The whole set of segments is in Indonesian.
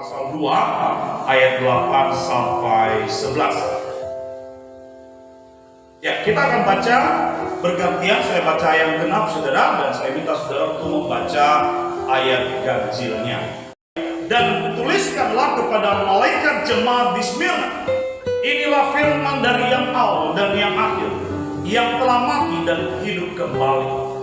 Pasal 2 ayat 8 sampai 11. Ya, kita akan baca bergantian. Saya baca ayat genap saudara, dan saya minta saudara untuk membaca ayat ganjilnya. Dan tuliskanlah kepada malaikat jemaat di Smyrna, inilah firman dari yang awal dan yang akhir, yang telah mati dan hidup kembali.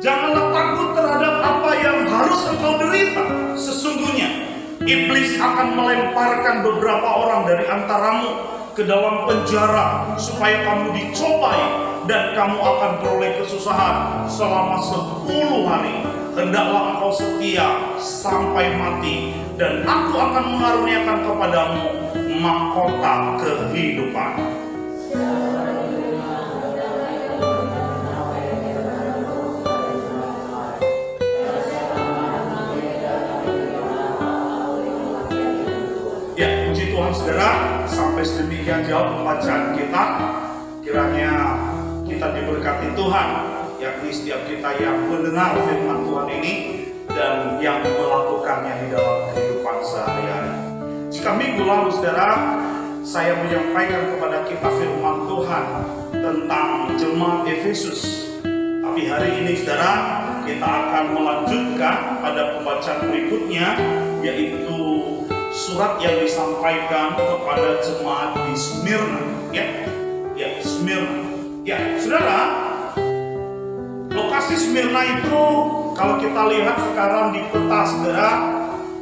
Janganlah takut terhadap apa yang harus engkau derita. Sesungguhnya iblis akan melemparkan beberapa orang dari antaramu ke dalam penjara supaya kamu dicobai, dan kamu akan beroleh kesusahan selama 10 hari. Hendaklah engkau setia sampai mati, dan aku akan mengaruniakan kepadamu mahkota kehidupan. Ya, puji Tuhan saudara, sampai sedemikian jauh pembacaan kita. Kiranya kita diberkati Tuhan, yakni setiap kita yang mendengar firman Tuhan ini dan yang melakukannya di dalam kehidupan sehari-hari. Jika minggu lalu saudara, saya menyampaikan kepada kita firman Tuhan tentang jemaat Efesus. Tapi hari ini saudara, kita akan melanjutkan pada pembacaan berikutnya, yaitu surat yang disampaikan kepada jemaat di Smyrna. Ya, Smyrna. Ya, saudara, lokasi Smyrna itu kalau kita lihat sekarang di peta saudara,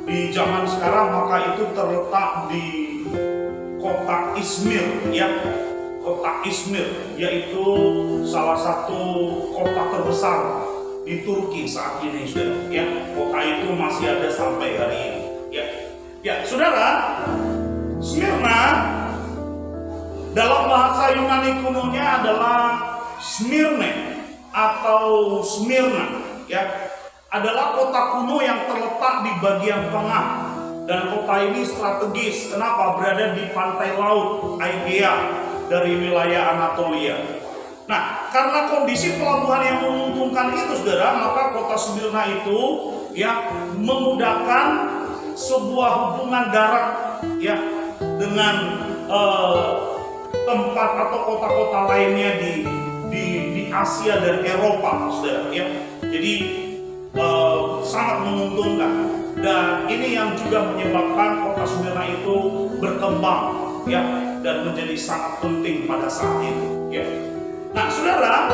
di zaman sekarang, maka itu terletak di kota Izmir, ya, kota Izmir, yaitu salah satu kota terbesar di Turki saat ini, saudara. Ya, kota itu masih ada sampai hari ini. Ya, saudara, Smyrna dalam bahasa Yunani kunonya adalah Smyrne atau Smyrna. Ya, adalah kota kuno yang terletak di bagian tengah, dan kota ini strategis. Kenapa? Berada di pantai laut Aegea dari wilayah Anatolia. Nah, karena kondisi pelabuhan yang menguntungkan itu, saudara, maka kota Smyrna itu ya memudahkan sebuah hubungan darat ya dengan tempat atau kota-kota lainnya di Asia dan Eropa, saudara, ya. Jadi sangat menguntungkan, dan ini yang juga menyebabkan kota Smyrna itu berkembang ya dan menjadi sangat penting pada saat itu, ya. Nah, saudara,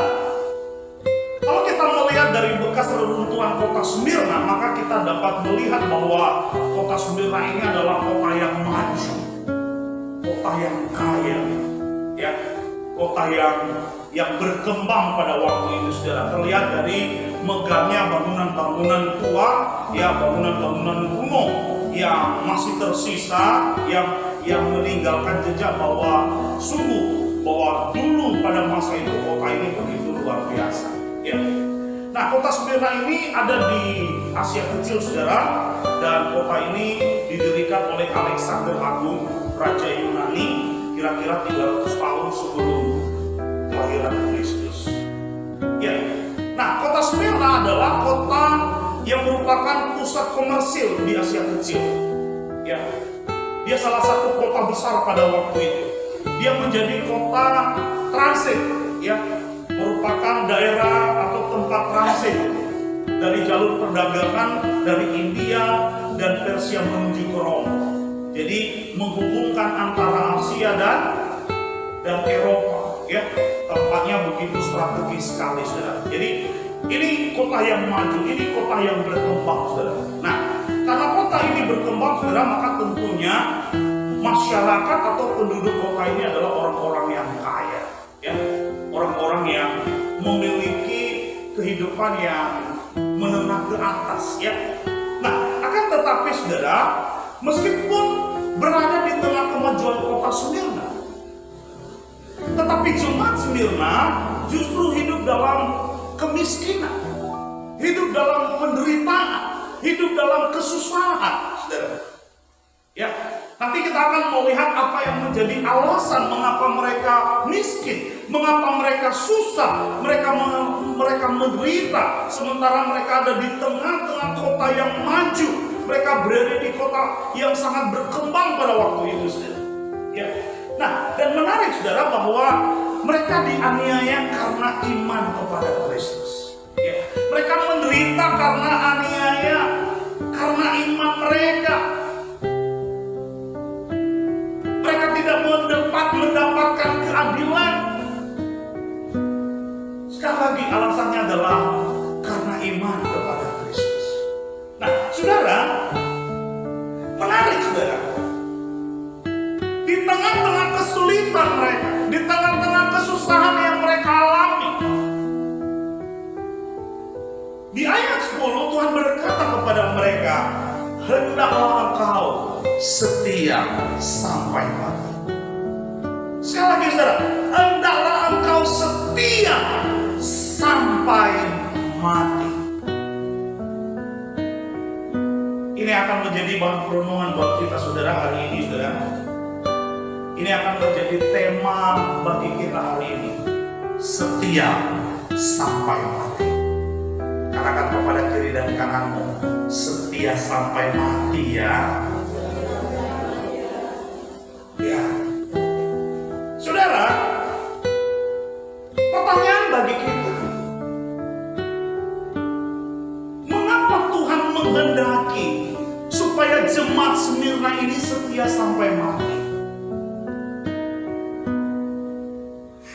kalau kita melihat dari bekas reruntuhan kota Smyrna, maka kita dapat melihat bahwa kota Smyrna ini adalah kota yang maju, kota yang kaya, ya, kota yang berkembang pada waktu itu, saudara. Terlihat dari megahnya bangunan-bangunan tua, ya, bangunan-bangunan kuno yang masih tersisa, yang meninggalkan jejak bahwa sungguh bahwa dulu pada masa itu kota ini begitu luar biasa. Ya. Nah, kota Smyrna ini ada di Asia Kecil, saudara, dan kota ini didirikan oleh Alexander Agung, Raja Yunani, kira-kira 300 tahun sebelum kelahiran Kristus. Ya. Nah, kota Smyrna adalah kota yang merupakan pusat komersil di Asia Kecil. Ya. Dia salah satu kota besar pada waktu itu. Dia menjadi kota transit, ya, merupakan daerah atau tempat transit dari jalur perdagangan dari India dan Persia menuju ke Roma. Jadi menghubungkan antara Asia dan Eropa, ya. Tempatnya begitu strategis sekali, saudara. Jadi ini kota yang maju, ini kota yang berkembang, saudara. Nah, karena kota ini berkembang, saudara, maka tentunya masyarakat atau penduduk kota ini adalah orang-orang yang kaya, ya, orang-orang yang memiliki kehidupan yang menengah ke atas, ya. Nah, akan tetapi, saudara, meskipun berada di tengah kemajuan kota Smyrna, tetapi jemaat Smyrna justru hidup dalam kemiskinan, hidup dalam penderitaan, hidup dalam kesusahan. kita akan melihat apa yang menjadi alasan mengapa mereka miskin, mengapa mereka susah, mereka menderita, sementara mereka ada di tengah-tengah kota yang maju, mereka berada di kota yang sangat berkembang pada waktu itu, saudara. Ya. Nah, dan menarik saudara bahwa mereka dianiaya karena iman kepada Kristus. Ya. Mereka menderita karena aniaya, karena iman mereka. Mereka tidak mendapatkan keadilan. Sekali lagi alasannya adalah karena iman kepada Kristus. Nah, saudara, menarik saudara. Di tengah-tengah kesulitan mereka, di tengah-tengah kesusahan yang mereka alami, di ayat 10 Tuhan berkata kepada mereka, hendaklah engkau setia sampai mati. Sekali lagi saudara, hendaklah engkau setia sampai mati. Ini akan menjadi bahan perenungan buat kita saudara hari ini, saudara. Ini akan menjadi tema bagi kita hari ini. Setia sampai mati. Katakan kepada kiri dan kananmu, setia sampai mati ya. Ya. Saudara, pertanyaan bagi kita, mengapa Tuhan menghendaki supaya jemaat Smyrna ini setia sampai mati?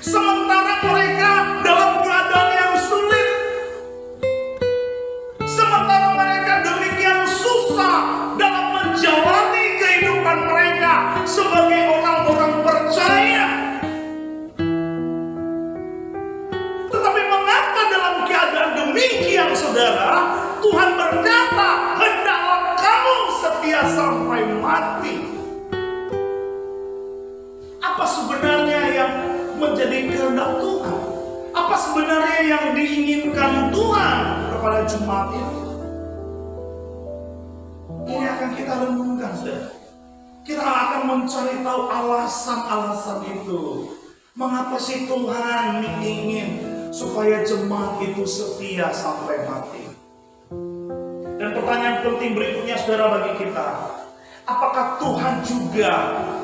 Sementara mereka dalam keadaan yang sulit, sementara mereka demikian susah dalam menjalani kehidupan mereka sebagai orang-orang percaya. Tetapi mengapa dalam keadaan demikian saudara, Tuhan berkata, hendaklah kamu setia sampai mati. Apa sebenarnya yang menjadi kehendak Tuhan? Apa sebenarnya yang diinginkan Tuhan kepada jemaat ini? Ini akan kita renungkan, saudara. Kita akan mencari tahu alasan-alasan itu. Mengapa sih Tuhan ingin supaya jemaat itu setia sampai mati? Dan pertanyaan penting berikutnya saudara bagi kita, apakah Tuhan juga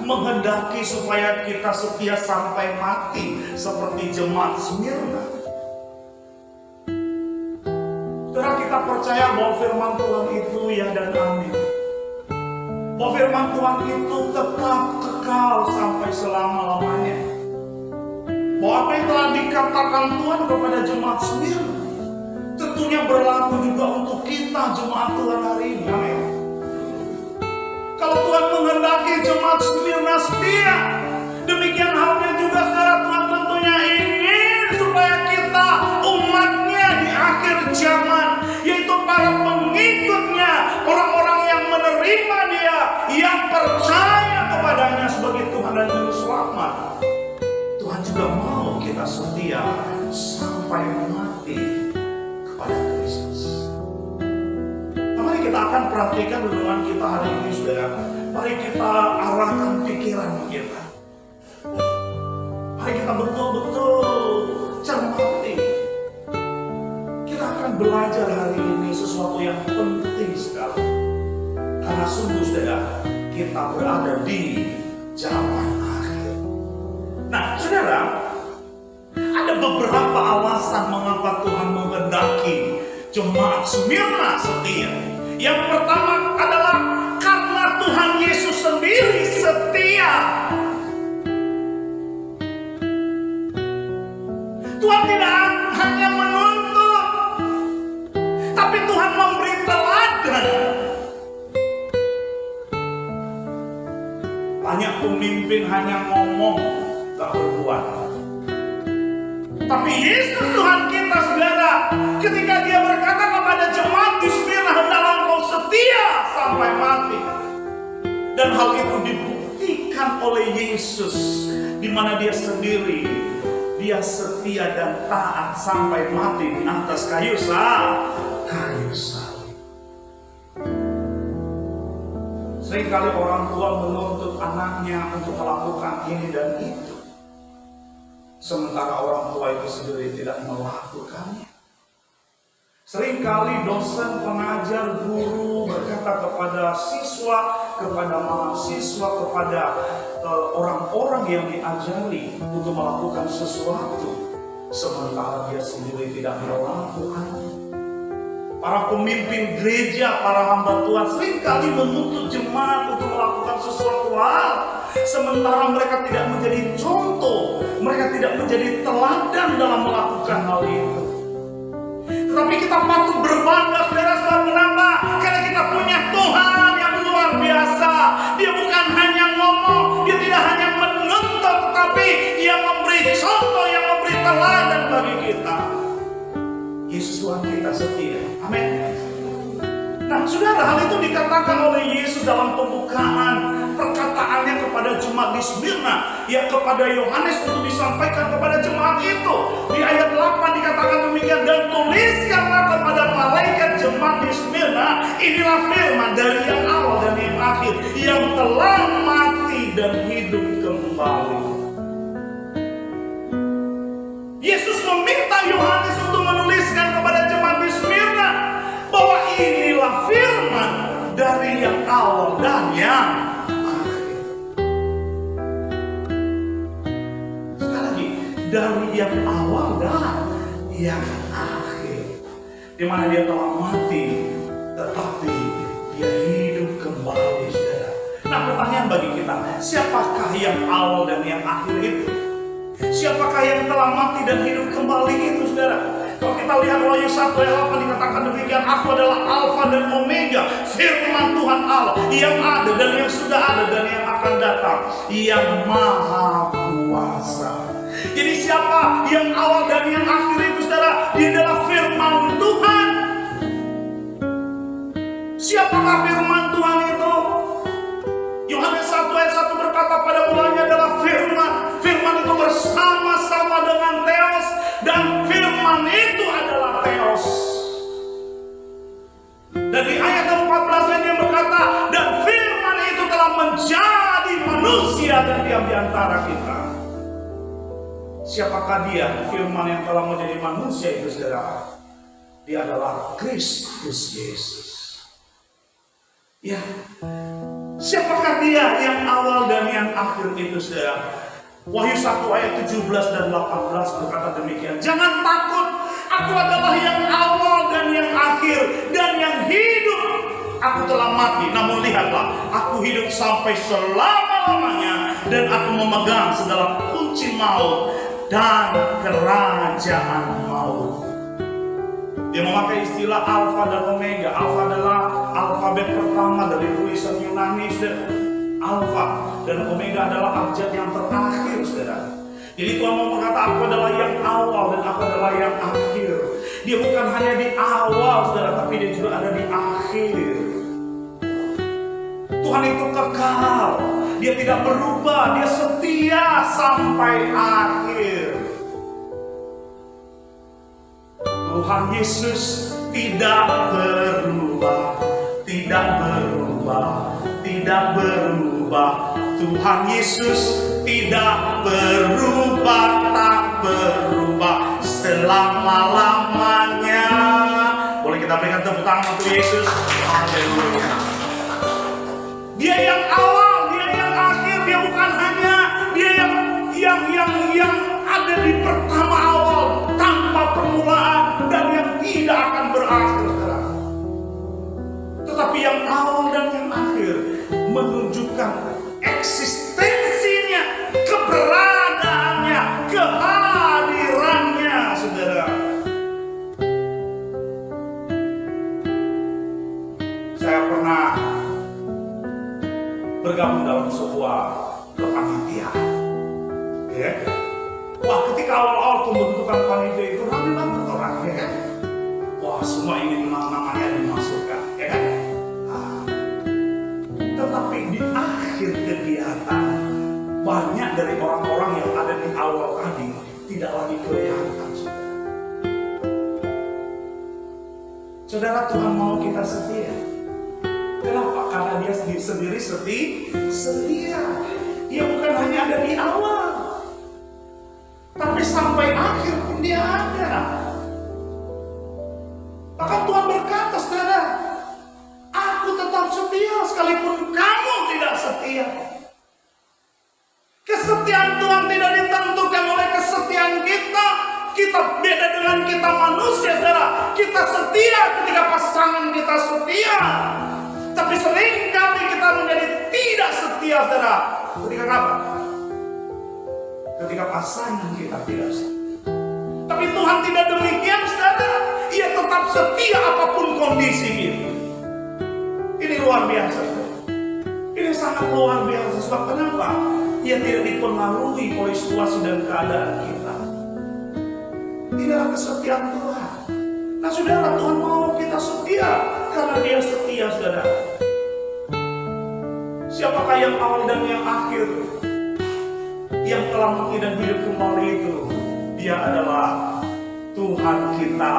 menghendaki supaya kita setia sampai mati seperti jemaat Smyrna? Saudara, kita percaya bahwa firman Tuhan itu ya dan amin. Bahwa firman Tuhan itu tetap kekal sampai selama-lamanya. Bahwa apa yang telah dikatakan Tuhan kepada jemaat Smyrna tentunya berlaku juga untuk kita jemaat Tuhan hari ini. Amin. Kalau Tuhan menghendaki jemaat Smyrna setia, demikian halnya juga saudara, Tuhan tentunya ingin supaya kita umatnya di akhir zaman, yaitu para pengikutnya, orang-orang yang menerima Dia, yang percaya kepadanya sebagai Tuhan dan Juru Selamat. Tuhan juga mau kita setia sampai mati kepada Kristus. Mari kita akan perhatikan renungan kita hari ini, saudara. Mari kita arahkan pikiran kita. Mari kita betul-betul cermati. Kita akan belajar hari ini sesuatu yang penting sekali. Karena sungguh, saudara, kita berada di zaman akhir. Nah, saudara, ada beberapa alasan mengapa Tuhan menghendaki jemaat Smyrna setia. Yang pertama adalah karena Tuhan Yesus sendiri setia. Tuhan tidak hanya menuntut, tapi Tuhan memberi teladan. Banyak pemimpin hanya ngomong, tak berbuat. Tapi Yesus Tuhan kita, saudara, ketika Dia berkata kepada jemaat di Smyrna, hendaklah engkau setia sampai mati. Dan hal itu dibuktikan oleh Yesus, di mana Dia sendiri, Dia setia dan taat sampai mati di atas kayu salib. Seringkali orang tua menuntut anaknya untuk melakukan ini dan itu, sementara orang tua itu sendiri tidak melakukannya. Seringkali dosen, pengajar, guru berkata kepada siswa, kepada mahasiswa, kepada orang-orang yang diajari untuk melakukan sesuatu, sementara dia sendiri tidak melakukannya. Para pemimpin gereja, para hamba Tuhan seringkali menuntut jemaat untuk melakukan sesuatu hal, sementara mereka tidak menjadi contoh, mereka tidak menjadi teladan dalam melakukan hal itu. Tetapi kita patut berbangga, saudara-saudara. Kenapa? Karena kita punya Tuhan yang luar biasa. Dia bukan hanya ngomong, dia tidak hanya menuntut, tetapi dia memberi contoh, yang memberi teladan bagi kita. Yesus Tuhan kita setia. Amin. Nah, saudara, hal itu dikatakan oleh Yesus dalam pembukaan perkataannya kepada jemaat di Smyrna, ya, kepada Yohanes untuk disampaikan kepada jemaat itu. Di ayat 8 dikatakan demikian, dan tuliskanlah kepada malaikat jemaat di Smyrna, inilah firman dari yang awal dan yang akhir, yang telah mati dan hidup kembali. Yesus meminta Yohanes untuk menuliskan kepada jemaat di Smyrna bahwa inilah firman dari yang awal dan yang akhir. Sekali lagi, dari yang awal dan yang akhir, di mana dia telah mati tetapi dia hidup kembali, saudara. Nah, pertanyaan bagi kita, siapakah yang awal dan yang akhir itu? Siapakah yang telah mati dan hidup kembali itu, saudara? Kalau kita lihat Wahyu 1 ayat 8 dikatakan demikian, aku adalah Alfa dan Omega, firman Tuhan Allah, yang ada dan yang sudah ada dan yang akan datang, yang maha kuasa. Jadi siapa yang awal dan yang akhir itu, saudara? Dia adalah firman Tuhan. Siapakah firman Tuhan itu? Yohanes 1 ayat 1 berkata, pada mulanya adalah firman. Firman itu bersama-sama dengan Theos, dan firman itu adalah Theos. Dan di ayat 14 dia berkata, dan firman itu telah menjadi manusia dan diam di antara kita. Siapakah dia? Firman yang telah menjadi manusia itu, saudara. Dia adalah Kristus Yesus. Ya. Siapakah dia yang awal dan yang akhir itu, saudara? Wahyu 1 ayat 17 dan 18 berkata demikian, jangan takut, aku adalah yang awal dan yang akhir dan yang hidup. Aku telah mati, namun lihatlah, aku hidup sampai selama-lamanya, dan aku memegang segala kunci maut dan kerajaan maut. Dia memakai istilah Alfa dan Omega. Alfa adalah alfabet pertama dari tulisan Yunani, saudara. Alfa dan Omega adalah abjad yang terakhir, saudara. Jadi Tuhan mau berkata, aku adalah yang awal dan aku adalah yang akhir. Dia bukan hanya di awal, saudara, tapi dia juga ada di akhir. Tuhan itu kekal, dia tidak berubah, dia setia sampai akhir. Tuhan Yesus tidak berubah, tidak berubah, tidak berubah. Tuhan Yesus tidak berubah, tak berubah selama-lamanya. Boleh kita berikan tepuk tangan untuk Yesus. Haleluya. Dia yang awal, dia yang akhir, dia bukan hanya dia yang ada di pertama awal tanpa permulaan dan yang tidak akan berakhir, tetapi yang awal dan yang akhir menunjukkan eksistensinya, keberadaannya, kehadirannya, saudara. Saya pernah bergabung dalam sebuah kepanitiaan, ya. Wah, ketika awal-awal pembentukan panitia itu ramai banget orang, ya kan? Wah, semua ingin namanya dimasukkan, ya kan? Nah, tetapi di akhir kegiatan, banyak dari orang-orang yang ada di awal tadi tidak lagi kelihatan. Saudara, Tuhan mau kita setia. Kenapa? Karena dia sendiri setia. Dia bukan hanya ada di awal, tapi sampai akhir pun dia ada. Maka Tuhan berkata, saudara, aku tetap setia sekalipun kamu tidak setia. Kesetiaan Tuhan tidak ditentukan oleh kesetiaan kita. Kita beda dengan kita manusia, saudara. Kita setia ketika pasangan kita setia. Tapi seringkali kita menjadi tidak setia, saudara. Ketika apa? Ketika pasangan kita tidak setia. Tapi Tuhan tidak demikian, saudara. Ia tetap setia apapun kondisi kita. Ini luar biasa, saudara. Ini sangat luar biasa. Sebab kenapa? Ia tidak dipengaruhi oleh situasi dan keadaan kita. Inilah kesetiaan Tuhan. Nah, saudara, Tuhan mau kita setia karena Dia setia, saudara. Siapakah yang awal dan yang akhir, yang telah mati dan hidup kembali itu? Dia adalah Tuhan kita,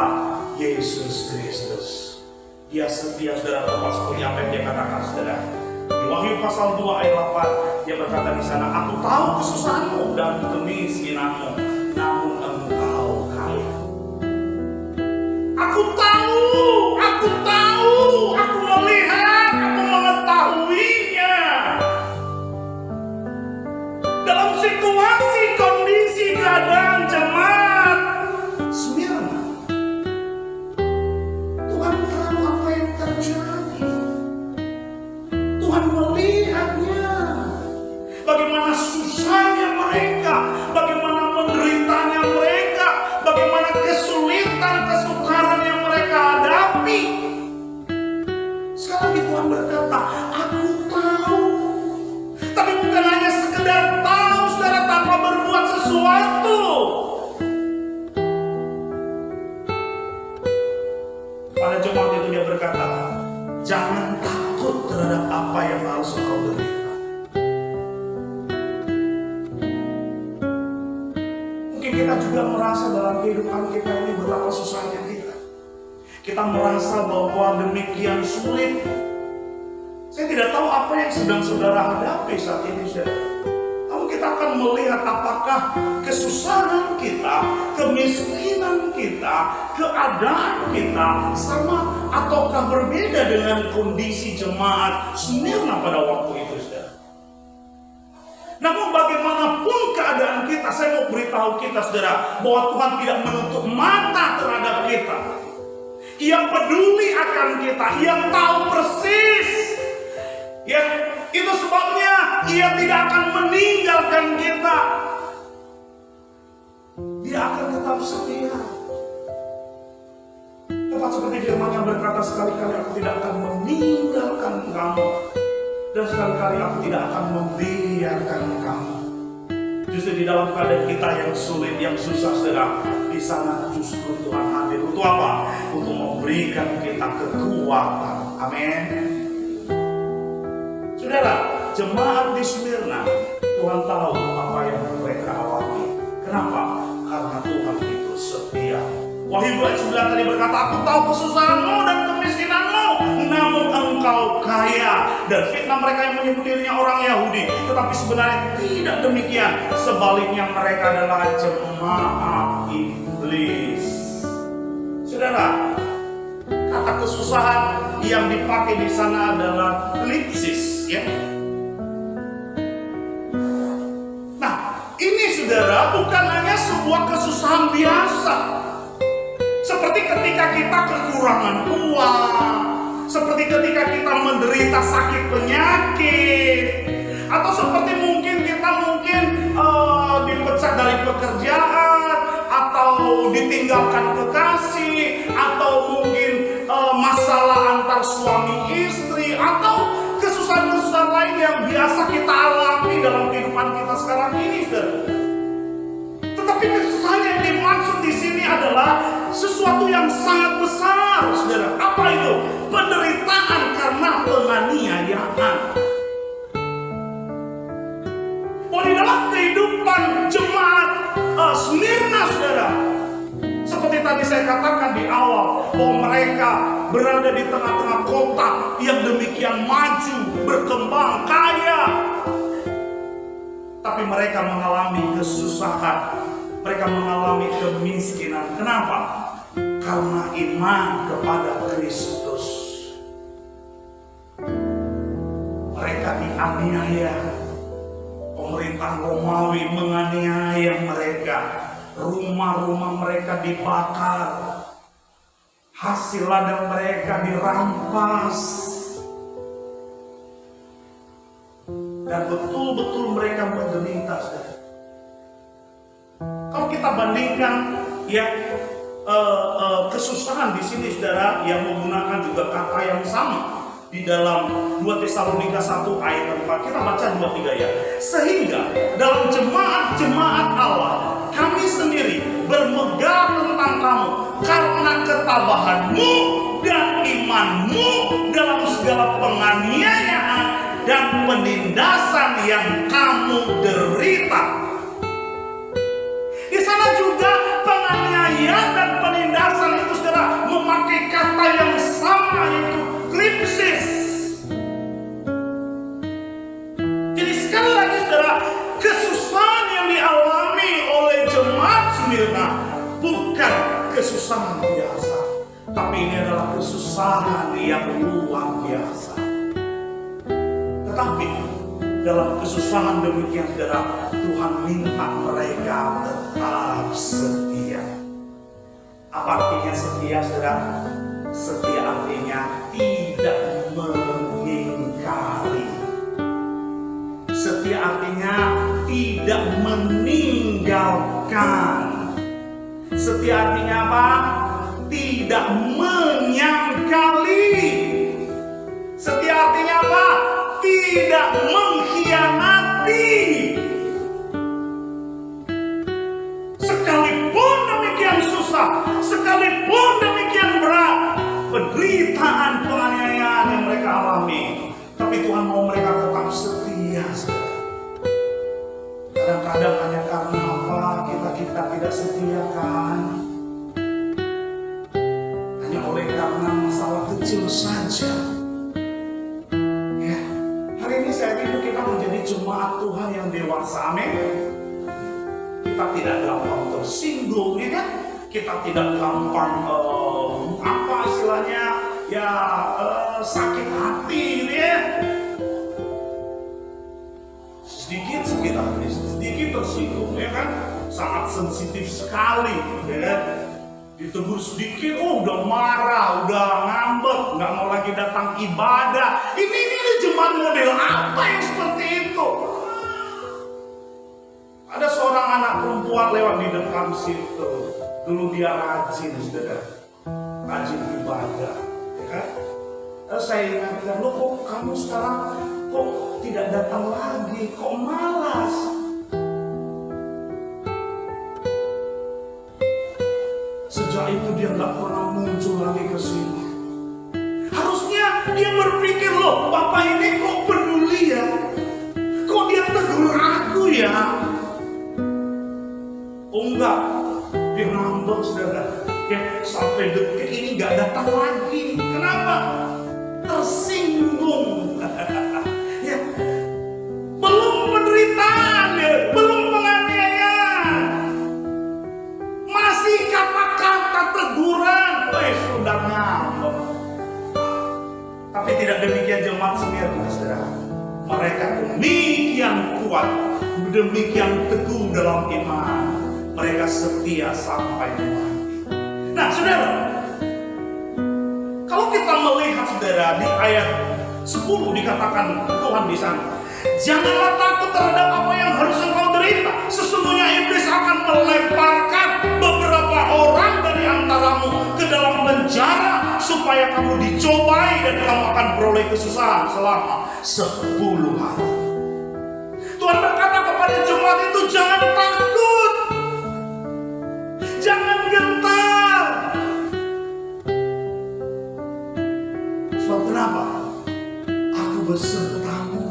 Yesus Kristus. Dia setia, saudara, tepat seperti apa yang Dia katakan, saudara. Di Wahyu pasal 2 ayat 8, Dia berkata di sana, aku tahu kesusahanmu dan kemiskinanmu, namun engkau kaya. Aku tahu, aku melihat, aku mengetahuinya. Dalam situasi, kondisi, keadaan jemaat Smyrna, Tuhan tahu apa yang terjadi. Tuhan melihatnya, bagaimana susahnya mereka, bagaimana menderitanya mereka, bagaimana kesulitan, kesukaran yang mereka hadapi. Sekali lagi Tuhan berkata, aku tahu. Tapi bukan hanya sekedar tahu, saudara, tanpa berbuat sesuatu. Pada jemaat itu Dia berkata, jangan takut terhadap apa yang harus engkau derita. Mungkin kita juga merasa dalam kehidupan kita ini betapa susahnya kita. Kita merasa bahwa demikian sulit. Saya tidak tahu apa yang sedang saudara hadapi saat ini, saudara. Namun kita akan melihat apakah kesusahan kita, kemiskinan kita, keadaan kita sama ataukah berbeda dengan kondisi jemaat Smyrna pada waktu itu, saudara. Namun bagaimanapun keadaan kita, saya mau beritahu kita, saudara, bahwa Tuhan tidak menutup mata terhadap kita. Ia peduli akan kita, Ia tahu persis. Ya, itu sebabnya Ia tidak akan meninggalkan kita. Dia akan tetap setia. Tepat seperti firman yang berkata, sekali-kali aku tidak akan meninggalkan kamu, dan sekali-kali aku tidak akan membiarkan kamu. Justru di dalam keadaan kita yang sulit, yang susah, saudara, di sana justru Tuhan hadir. Untuk apa? Untuk memberikan kita kekuatan. Amin. Saudara, jemaat di Smyrna, Tuhan tahu apa yang mereka alami. Kenapa? Karena Tuhan itu setia. Wahyu 2 ayat 9 tadi berkata, aku tahu kesusahanmu dan kemiskinanmu, namun engkau kaya. Dan fitnah mereka yang menyebut dirinya orang Yahudi, tetapi sebenarnya tidak demikian. Sebaliknya mereka adalah jemaat iblis. Saudara, kata kesusahan yang dipakai di sana adalah klipsis, ya. Nah, ini, saudara, bukan hanya sebuah kesusahan biasa. Seperti ketika kita kekurangan uang, seperti ketika kita menderita sakit penyakit, atau seperti mungkin kita dipecat dari pekerjaan, atau ditinggalkan kekasih, atau mungkin masalah antar suami istri, atau kesusahan-kesusahan lain yang biasa kita alami dalam kehidupan kita sekarang ini, saudara. Tetapi kesusahan yang dimaksud di sini adalah sesuatu yang sangat besar, saudara. Apa itu? Penderitaan karena penganiayaan. Oh, di dalam kehidupan jemaat Smyrna, saudara, seperti tadi saya katakan di awal, bahwa mereka berada di tengah-tengah kota yang demikian maju, berkembang, kaya. Tapi mereka mengalami kesusahan, mereka mengalami kemiskinan. Kenapa? Karena iman kepada Kristus. Mereka dianiaya. Pemerintah Romawi menganiaya mereka. Rumah-rumah mereka dibakar. Hasil ladang mereka dirampas. Dan betul-betul mereka menderita. Kalau kita bandingkan ya kesusahan di sini, saudara, yang menggunakan juga kata yang sama di dalam 2 Tesalonika 1 ayat 4. Kita baca 2-3 ya. Sehingga dalam jemaat-jemaat Allah kami sendiri bermegah tentang kamu karena ketabahanmu dan imanmu dalam segala penganiayaan dan penindasan yang kamu derita. Di sana juga penganiayaan dan penindasan itu, saudara, memakai kata yang sama, yaitu klipsis. Jadi sekali lagi, saudara, kesusahan yang dialami oleh jemaat Smyrna bukan kesusahan biasa, tapi ini adalah kesusahan yang luar biasa. Tetapi dalam kesusahan demikian, saudara, Tuhan minta mereka tetap setia. Apa artinya setia, saudara? Setia artinya tidak mengingkari. Setia artinya tidak meninggalkan. Setia artinya apa? Tidak menyangkali. Setia artinya apa? Tidak mengkhianati. Sekalipun demikian susah, sekalipun demikian berat penderitaan, penganiayaan yang mereka alami, tapi Tuhan mau mereka tetap setia. Kadang-kadang hanya karena apa kita tidak setia, kan? Hanya oleh karena masalah kecil saja. Saya rindu kita menjadi jemaat Tuhan yang dewasa, amin. Kita tidak gampang tersinggung, ya kan? Kita tidak gampang apa istilahnya ya sakit hati, ya. Sedikit tersinggung, ya kan? Sangat sensitif sekali, ya kan? Ditegur sedikit, udah marah, udah ngambek, nggak mau lagi datang ibadah. Ini jemaat model apa yang seperti itu? Ada seorang anak perempuan lewat di depan situ. Dulu dia rajin, saudara, rajin ibadah, ya kan? Saya ingatkan, loh kok kamu sekarang kok tidak datang lagi, kok malas? Sejak itu dia nggak pernah muncul lagi ke sini. Harusnya dia berpikir, loh, Bapak ini kok peduli ya? Kok dia tegur aku ya? Oh enggak, dia ngambek, saudara. Dia sampai detik ini nggak datang lagi. Kenapa? Tersinggung. Ya, belum penderitaan, ya, belum penganiayaan. Masih kata-kata teguran, sudah ngambek. Tapi tidak demikian jemaat Smyrna, saudara. Mereka demikian kuat, demikian teguh dalam iman. Mereka setia sampai mati. Nah, saudara, kalau kita melihat, saudara, di ayat 10 dikatakan Tuhan di sana, janganlah takut terhadap apa yang harus engkau derita. Sesungguhnya iblis akan melemparkan beberapa orang dari antaramu ke dalam penjara supaya kamu dicobai dan kamu akan beroleh kesusahan selama 10 hari. Tuhan berkata kepada jemaat itu, jangan takut, jangan gentar. Sebab kenapa? Aku besertamu.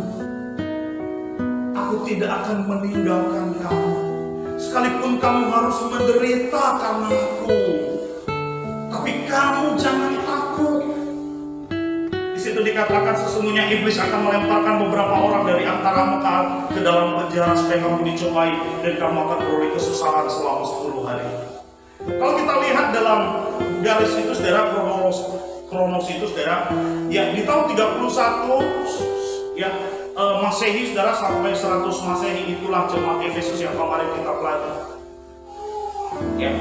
Aku tidak akan meninggalkan kamu. Sekalipun kamu harus menderita karena aku, tapi kamu jangan takut. dikatakan sesungguhnya iblis akan melemparkan beberapa orang dari antara mereka ke dalam penjara supaya kamu dicobai dan kamu akan beroleh kesusahan selama 10 hari. Kalau kita lihat dalam garis itu saudara, kronos itu saudara, ya di tahun 31 ya Masehi saudara sampai 100 Masehi itulah jemaat Efesus yang kemarin kita pelajari. Ya.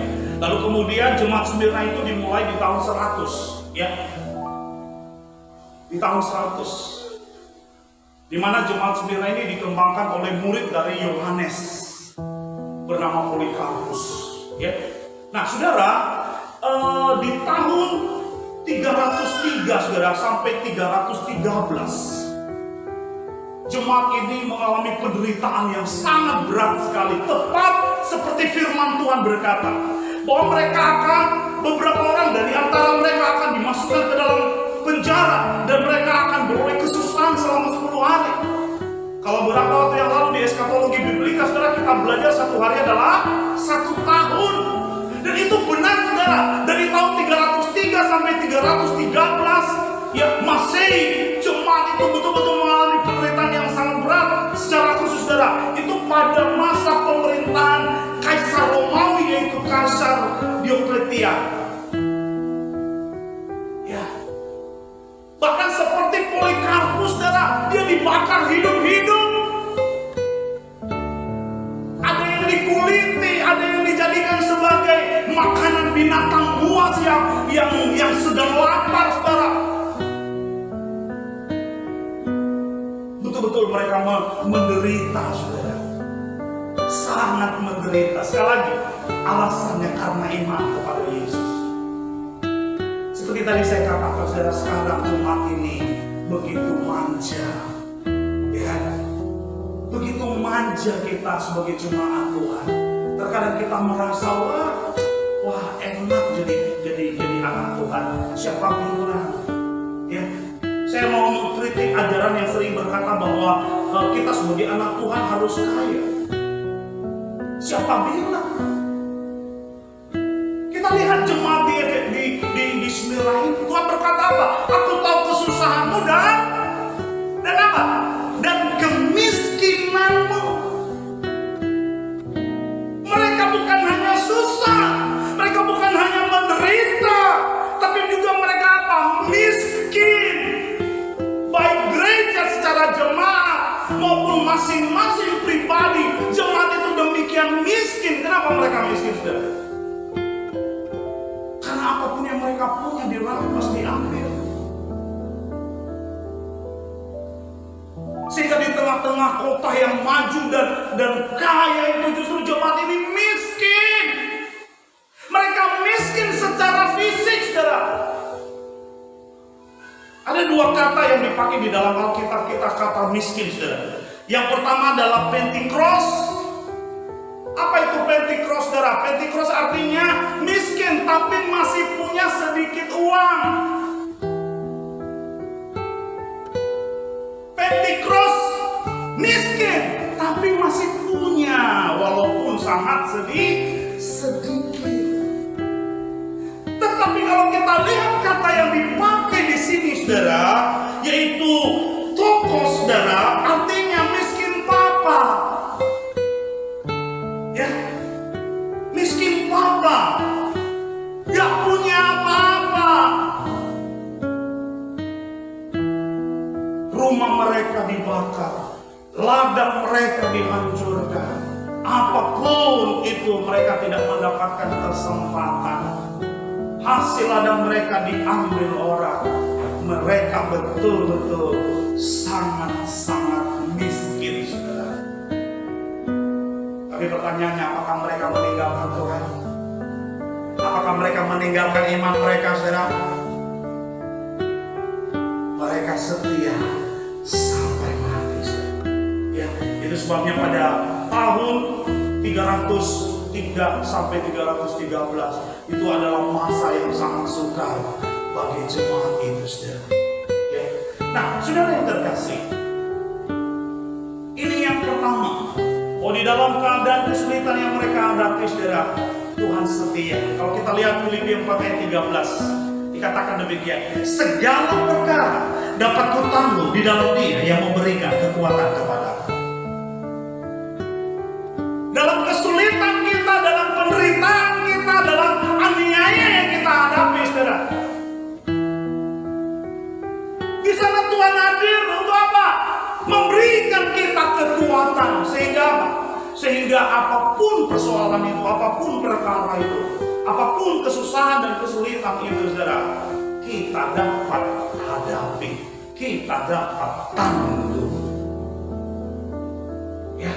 Lalu kemudian jemaat Smyrna itu dimulai di tahun 100 ya. Di tahun 100 di mana jemaat Smyrna ini dikembangkan oleh murid dari Yohanes bernama Polikarpus ya. Nah saudara, di tahun 303 saudara sampai 313 jemaat ini mengalami penderitaan yang sangat berat sekali, tepat seperti firman Tuhan berkata bahwa beberapa orang dari antara mereka akan dimasukkan ke dalam penjara dan mereka akan beroleh kesusahan selama 10 hari. Kalau beberapa waktu yang lalu di eskatologi biblika saudara, kita belajar 1 hari adalah 1 tahun. Dan itu benar saudara, dari tahun 303 sampai 313 ya Masehi, jemaat itu betul-betul mengalami penderitaan yang sangat berat. Secara khusus saudara, itu pada masa pemerintahan Kaisar Romawi, yaitu Kaisar Diokletian. Ya. Bahkan seperti Polikarpus saudara, dia dibakar hidup-hidup. Ada yang dikuliti, ada yang dijadikan sebagai makanan binatang buas yang sedang lapar saudara. Betul-betul mereka menderita saudara, sangat menderita. Sekali lagi, alasannya karena iman kepada Yesus. Seperti tadi saya katakan saudara, sekarang umat ini begitu manja ya, begitu manja kita sebagai jemaat Tuhan. Terkadang kita merasa wah enak jadi anak Tuhan. Siapa bilang ya? Saya mau mengkritik ajaran yang sering berkata bahwa kita sebagai anak Tuhan harus kaya. Siapa bilang? Kita lihat jemaat di Smyrna ini, Tuhan berkata apa? Aku tahu kesusahanmu dan apa? Dan kemiskinanmu. Mereka bukan hanya susah, mereka bukan hanya menderita, tapi juga mereka apa? Miskin. Baik gereja secara jemaat maupun masing-masing pribadi, jemaat itu demikian miskin. Kenapa mereka miskin saudara? Karena apapun yang mereka punya dirampas, diambil. Sehingga di tengah-tengah kota yang maju dan kaya itu justru jemaat ini miskin. Mereka miskin secara fisik saudara. Ada 2 kata yang dipakai di dalam Alkitab kita, kata miskin saudara. Yang pertama adalah Pentikros. Apa itu Pentikros saudara? Pentikros artinya miskin tapi masih punya sedikit uang. Pentikros miskin tapi masih punya, walaupun sangat sedikit. Tetapi kalau kita lihat kata yang dipakai di sini saudara, yaitu tokos saudara, artinya miskin papa. Ya, miskin papa, gak punya apa-apa. Rumah mereka dibakar, ladang mereka dihancurkan. Apapun itu mereka tidak mendapatkan kesempatan. Hasil ladang mereka diambil orang. Mereka betul-betul sangat-sangat miskin saudara. Tapi pertanyaannya, apakah mereka meninggalkan Tuhan? Apakah mereka meninggalkan iman mereka saudara? Mereka setia sampai mati saudara. Ya, itu sebabnya pada tahun 303 sampai 313 itu adalah masa yang sangat sukar bagi jemaat itu saudara. Ya. Nah saudara yang terkasih, ini yang pertama, di dalam keadaan kesulitan yang mereka hadapi saudara, Tuhan setia. Kalau kita lihat Filipi 4 ayat 13, dikatakan demikian, segala perkara dapat kau tangguh di dalam Dia yang memberikan kekuatan kepadamu. Dalam kesulitan kita, dalam penderitaan kita, dalam aniaya yang kita hadapi, saudara, di sana Tuhan hadir untuk apa? Memberikan kita kekuatan sehingga apa? Sehingga apapun persoalan itu, apapun perkara itu, apapun kesusahan dan kesulitan itu, saudara, kita dapat hadapi, kita dapat tangguh. Ya,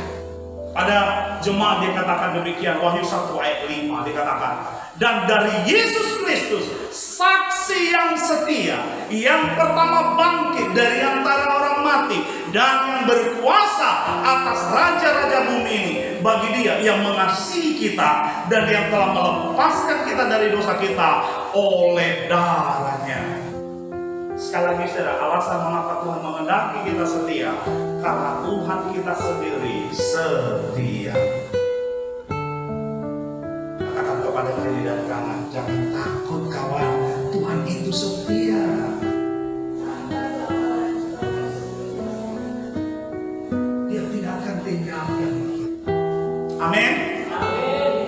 pada jemaat dikatakan demikian, Wahyu 1 ayat 5 dikatakan, dan dari Yesus Kristus, saksi yang setia, yang pertama bangkit dari antara orang mati, dan yang berkuasa atas raja-raja bumi ini, bagi Dia yang mengasihi kita dan yang telah melepaskan kita dari dosa kita oleh darah-Nya. Sekali lagi, saudara, alasan mengapa Tuhan mengendaki kita setia, karena Tuhan kita sendiri setia. Katakan kepada kiri dan kanan, jangan takut kawan, Tuhan itu setia. Dia tidak akan tinggalkan kita. Amin.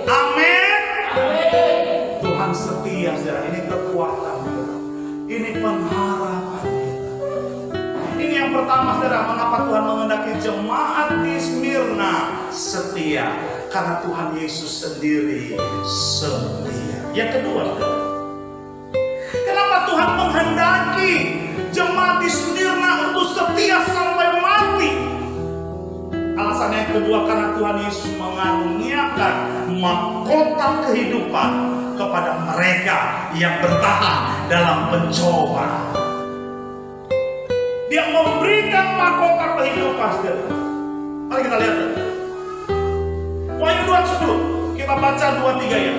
Amin. Tuhan setia, saudara. Ini kekuatan kita. Ini pengharapan kita. Ini yang pertama, saudara, mengapa Tuhan mengendaki jemaat di Smyrna setia, karena Tuhan Yesus sendiri setia. Yang kedua, saudara, kenapa Tuhan menghendaki jemaat di Smyrna untuk setia sampai mati? Alasan yang kedua, karena Tuhan Yesus mengaruniakan mahkota kehidupan kepada mereka yang bertahan dalam pencobaan. Dia memberikan mahkota kehidupan, saudara. Mari kita lihat. Wahyu 2:10, kita baca 2-3 ya.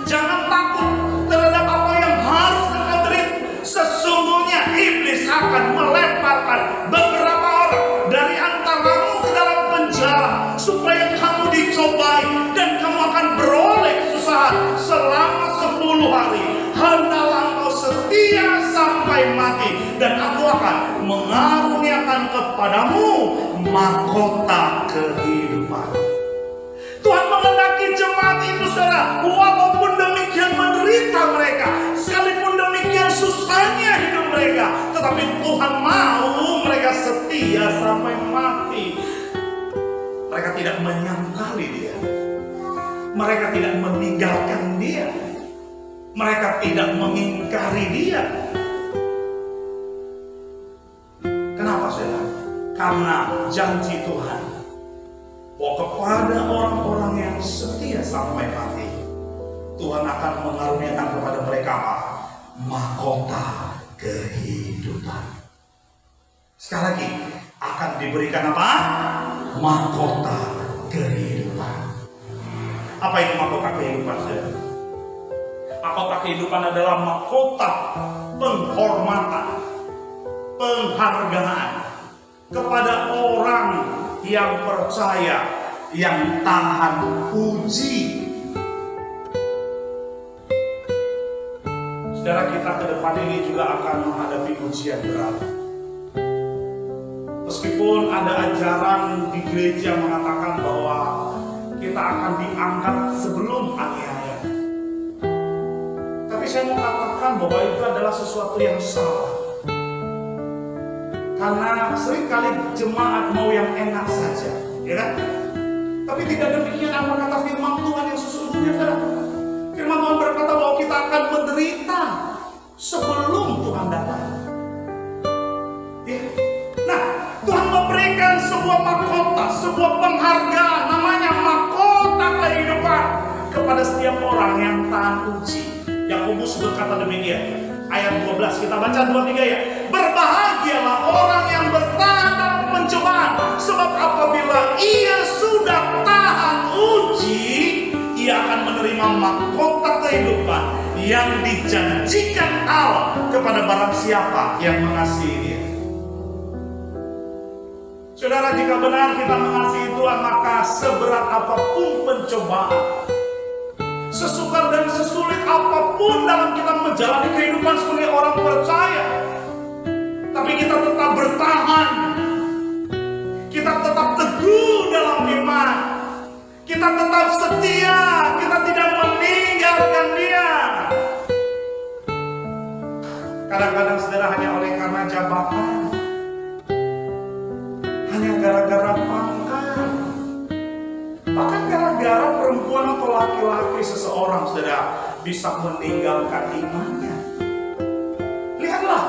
Jangan takut terhadap apa yang harus engkau derita. Sesungguhnya iblis akan melemparkan beberapa orang dari antaramu ke dalam penjara, supaya kamu dicobai dan kamu akan beroleh kesusahan selama 10 hari. Hendaklah engkau setia sampai mati, dan aku akan mengaruniakan kepadamu mahkota kehidupan. Tuhan mengendaki jemaat itu, saudara, walaupun demikian menderita mereka, sekalipun demikian susahnya hidup mereka, tetapi Tuhan mau mereka setia sampai mati. Mereka tidak menyangkali Dia, mereka tidak meninggalkan Dia, mereka tidak mengingkari Dia. Kenapa, saudara? Karena janji Tuhan bahwa kepada orang-orang yang setia sampai mati, Tuhan akan mengaruniakan kepada mereka apa? Mahkota kehidupan. Sekali lagi, akan diberikan apa? Mahkota kehidupan. Apa itu mahkota kehidupan, saudara? Mahkota kehidupan adalah mahkota penghormatan, penghargaan kepada orang yang percaya, yang tahan uji. Saudara, kita ke depan ini juga akan menghadapi ujian berat. Meskipun ada ajaran di gereja mengatakan bahwa kita akan diangkat sebelum aniaya, tapi saya mau katakan bahwa itu adalah sesuatu yang salah. Karena seringkali jemaat mau yang enak saja, ya kan? Tapi tidak demikian apa kata firman Tuhan yang sesungguhnya, saudara. Firman Tuhan berkata bahwa kita akan menderita sebelum Tuhan datang. Ya. Nah, Tuhan memberikan sebuah mahkota, sebuah penghargaan, namanya mahkota kehidupan kepada setiap orang yang tahan uji. Yakobus berkata demikian, ayat 12, kita baca 2-3 ya. Berbahagialah orang yang bertahan dalam pencobaan, sebab apabila ia sudah tahan uji, ia akan menerima mahkota kehidupan yang dijanjikan Allah kepada barang siapa yang mengasihi Dia. Saudara, jika benar kita mengasihi Tuhan, maka seberat apapun pencobaan, sesukar dan sesulit apapun dalam kita menjalani kehidupan sebagai orang percaya, Tapi kita tetap bertahan. Kita tetap teguh dalam iman. Kita tetap setia. Kita tidak meninggalkan dia. Kadang-kadang saudara hanya oleh karena jabatan, hanya gara-gara pangkat, bahkan gara-gara perempuan atau laki-laki seseorang saudara bisa meninggalkan imannya. Lihatlah,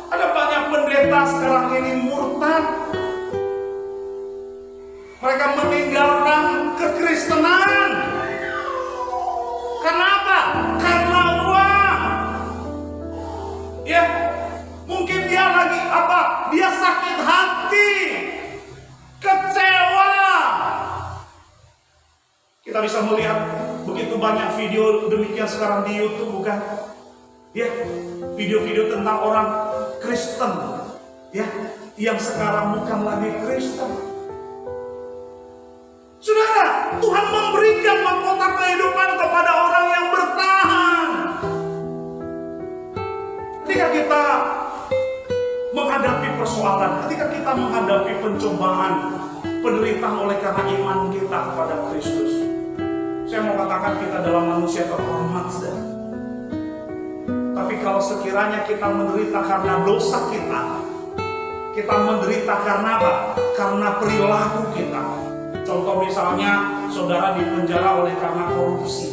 ada banyak pendeta sekarang ini murtad. Mereka meninggalkan kekristenan. Kenapa? Karena uang. Ya, mungkin dia lagi apa? Dia sakit hati, kecewa. Kita bisa melihat begitu banyak video demikian sekarang di YouTube, bukan? Ya, video-video tentang orang Kristen, ya, yang sekarang bukan lagi Kristen. Saudara, Tuhan memberikan mahkota kehidupan kepada orang yang bertahan. Ketika kita menghadapi persoalan, ketika kita menghadapi pencobaan, penderitaan oleh karena iman kita kepada Kristus, saya mau katakan kita adalah manusia terhormat, saudara. Tapi kalau sekiranya kita menderita karena dosa kita menderita karena apa? Karena perilaku kita. Contoh misalnya, saudara dipenjara oleh karena korupsi,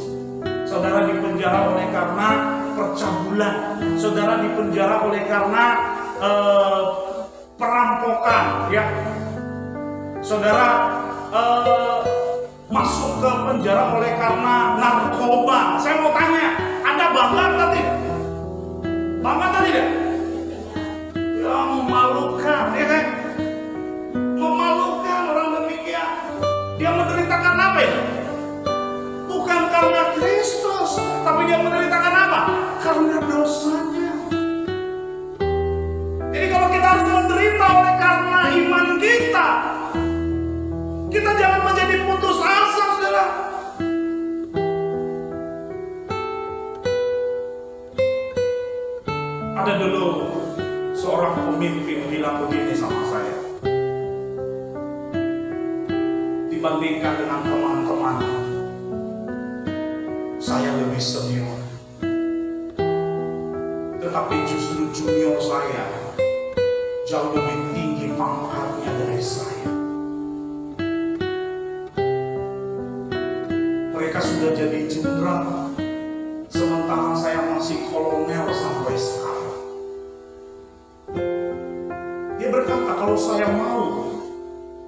saudara dipenjara oleh karena percabulan, saudara dipenjara oleh karena perampokan, ya, saudara masuk ke penjara oleh karena narkoba. Saya mau tanya, Anda bangga atau tidak? Bangga atau tidak? Ya, memalukan, ya kan? Memalukan orang demikian. Dia menderita karena apa ya? Bukan karena Kristus, tapi dia menderita karena apa? Karena dosanya. Jadi kalau kita harus menderita oleh karena iman kita, kita jangan menjadi putus asa, saudara. Ada dulu seorang pemimpin bilang begini sama saya. Dibandingkan dengan teman-teman, saya lebih senior. Tetapi justru junior saya jauh lebih tinggi pangkatnya dari saya. Mereka sudah jadi jenderal, sementara saya masih kolonel sampai sekarang. Dia berkata, kalau saya mau,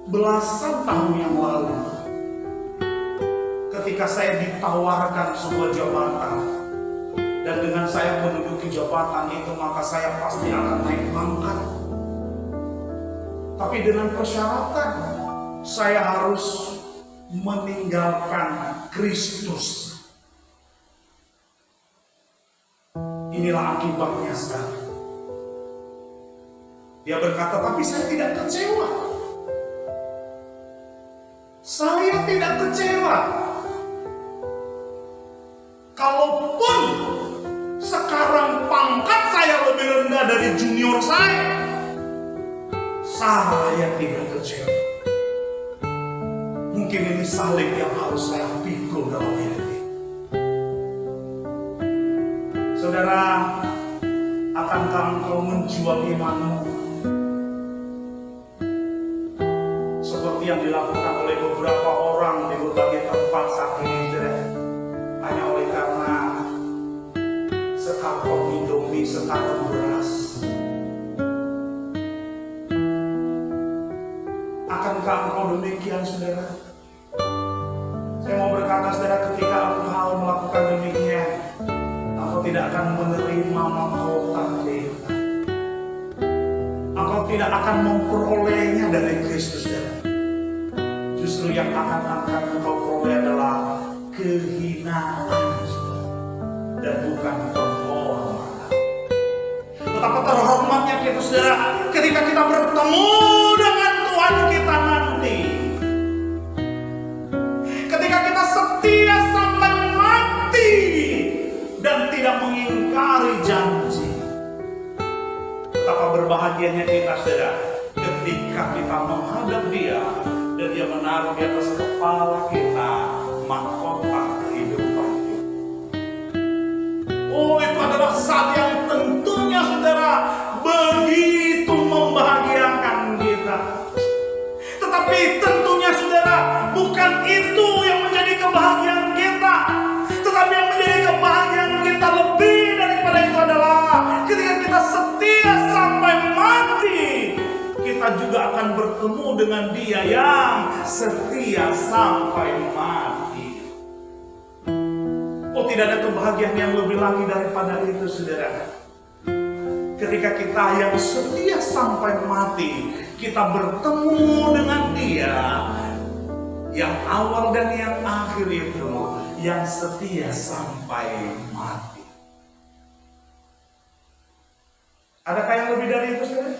belasan tahun yang lalu, ketika saya ditawarkan sebuah jabatan, dan dengan saya menduduki jabatan itu, maka saya pasti akan naik pangkat. Tapi dengan persyaratan, saya harus meninggalkan Kristus. Inilah akibatnya sekarang. Dia berkata, tapi saya tidak kecewa. Saya tidak kecewa. Kalaupun sekarang pangkat saya lebih rendah dari junior saya tidak kecewa. Mungkin ini salib yang harus saya pikul dalam hidup ini. Saudara, akankah engkau menjual imanmu seperti yang dilakukan oleh beberapa orang di berbagai tempat saat ini, saudara? Hanya oleh karena sekarton Indomie, sekarton beras. Akankah engkau demikian, saudara? Saya mau berkata, saudara, ketika engkau melakukan demikian, engkau tidak akan menerima mahkota kehidupan. Engkau tidak akan memperolehnya dari Kristus, saudara. Justru yang akan engkau peroleh adalah kehinaan dan bukan penghormatan. Betapa terhormatnya kita, saudara, ketika kita bertemu dengan Tuhan kita nanti. Ketika kita setia sampai mati dan tidak mengingkari janji. Betapa berbahagianya Dia menaruh di atas kepala kita mahkota kehidupan kita. Oh, itu adalah saat yang tentunya saudara begitu membahagiakan kita. Tetapi tentunya saudara, bukan itu yang menjadi kebahagiaan kita. Tetapi yang menjadi kebahagiaan kita lebih daripada itu adalah ketika kita setia sampai mati, kita juga akan bertemu dengan Dia yang setia sampai mati. Oh, tidak ada kebahagiaan yang lebih lagi daripada itu saudara. Ketika kita yang setia sampai mati, kita bertemu dengan Dia yang awal dan yang akhir itu, yang setia sampai mati. Adakah yang lebih dari itu saudara?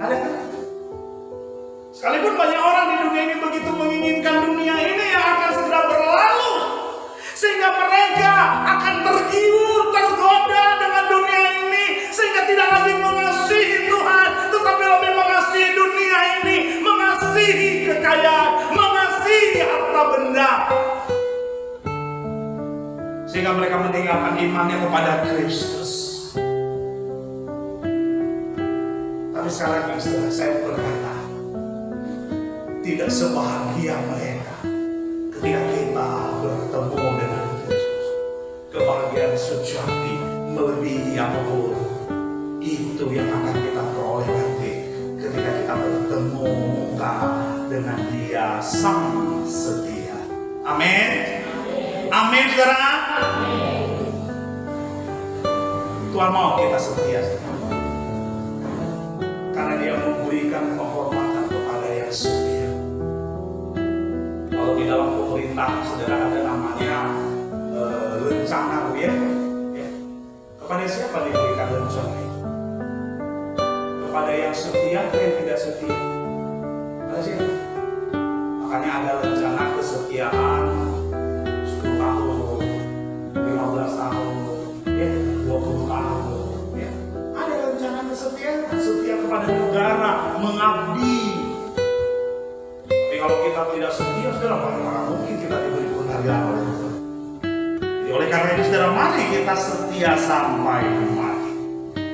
Adakah? Sekalipun banyak orang di dunia ini begitu menginginkan dunia ini yang akan segera berlalu, sehingga mereka akan tergiur, tergoda dengan dunia ini, sehingga tidak lagi mengasihi Tuhan, tetapi lebih mengasihi dunia ini, mengasihi kekayaan, mengasihi harta benda, sehingga mereka meninggalkan imannya kepada Kristus. Tapi sekali lagi setelah saya berkata, tidak sebahagia mereka ketika kita bertemu dengan Kristus. Kebahagiaan sejati melebihi apapun itu yang akan kita peroleh nanti ketika kita bertemu muka dengan Dia sang setia. Amin. Amin saudara. Tuhan mau kita setia, karena Dia memberikan penghormatan kepada yang setia. Kalau di dalam pemerintah saudara ada namanya rencana ya. Kepada siapa diberikan rencana itu? Kepada yang setia atau yang tidak setia? Ada siapa? Makanya ada rencana kesetiaan 10 tahun, 15 tahun, ya, 20 tahun. Ya. Ada rencana kesetiaan, setia kepada negara, mengabdi. Tapi kalau kita tidak setia, saudara, bagaimana mungkin kita diberi penghargaan oleh Tuhan? Jadi oleh karena itu, saudara, mari kita setia sampai mati,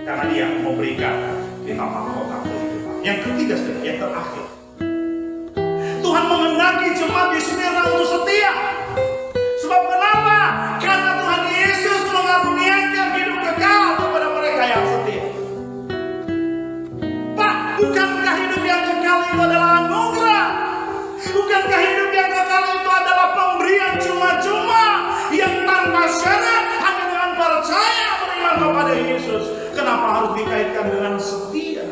karena Dia memberikan kita mahkota kehidupan. Yang ketiga, saudara, yang terakhir, Tuhan menghendaki jemaat di Smyrna untuk setia. Sebab kenapa? Karena Tuhan Yesus mengaruniakan hidup kekal kepada mereka yang setia. Pak, bukankah hidup yang kekal itu adalah anugerah? Bukankah hidup yang kekal itu adalah pemberian cuma-cuma yang tanpa syarat, hanya dengan percaya beriman kepada Yesus? Kenapa harus dikaitkan dengan setia?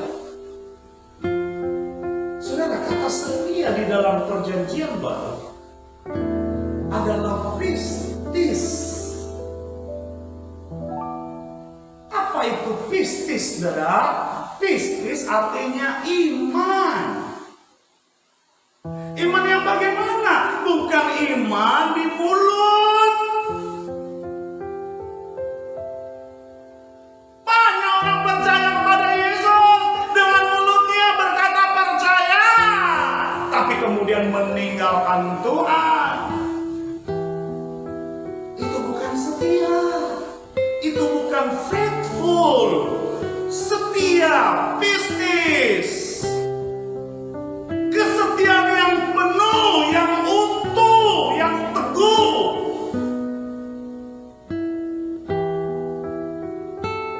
Saudara, kata setia di dalam perjanjian baru adalah pistis. Apa itu pistis, saudara? Pistis artinya iman. Iman yang bagaimana? Bukan iman di mulut. Banyak orang percaya kepada Yesus, dengan mulutnya berkata percaya, tapi kemudian meninggalkan Tuhan. Itu bukan setia. Itu bukan faithful. Setia, pistis. Kesetiaan yang penuh, yang utuh, yang teguh.